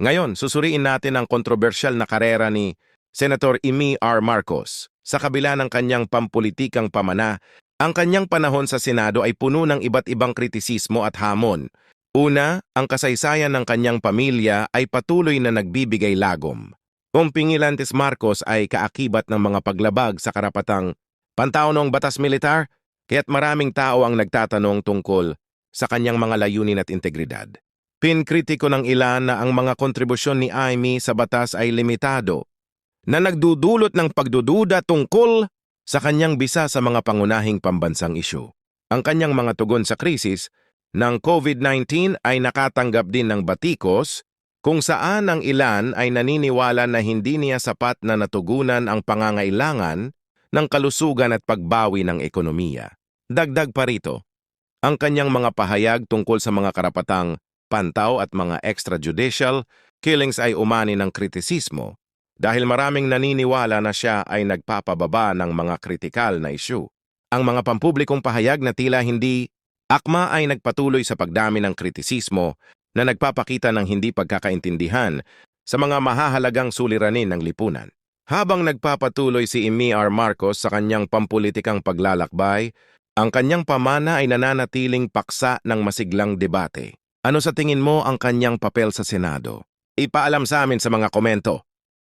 Ngayon, susuriin natin ang kontrobersyal na karera ni Senator Amy R. Marcos. Sa kabila ng kanyang pampulitikang pamana, ang kanyang panahon sa Senado ay puno ng iba't ibang kritisismo at hamon. Una, ang kasaysayan ng kanyang pamilya ay patuloy na nagbibigay lagom. Kung Pingilantes Marcos ay kaakibat ng mga paglabag sa karapatang pantao noong batas militar, kaya't maraming tao ang nagtatanong tungkol sa kanyang mga layunin at integridad. Pinkritiko ng ilan na ang mga kontribusyon ni Amy sa batas ay limitado, na nagdudulot ng pagdududa tungkol sa kanyang bisa sa mga pangunahing pambansang isyu. Ang kanyang mga tugon sa krisis ng COVID-19 ay nakatanggap din ng batikos, kung saan ang ilan ay naniniwala na hindi niya sapat na natugunan ang pangangailangan ng kalusugan at pagbawi ng ekonomiya. Dagdag pa rito, ang kanyang mga pahayag tungkol sa mga karapatang pantaw at mga extrajudicial killings ay umani ng kritisismo dahil maraming naniniwala na siya ay nagpapababa ng mga kritikal na isyu. Ang mga pampublikong pahayag na tila hindi akma ay nagpatuloy sa pagdami ng kritisismo na nagpapakita ng hindi pagkakaintindihan sa mga mahahalagang suliranin ng lipunan. Habang nagpapatuloy si Amy R. Marcos sa kanyang pampulitikang paglalakbay, ang kanyang pamana ay nananatiling paksa ng masiglang debate. Ano sa tingin mo ang kanyang papel sa Senado? Ipaalam sa amin sa mga komento.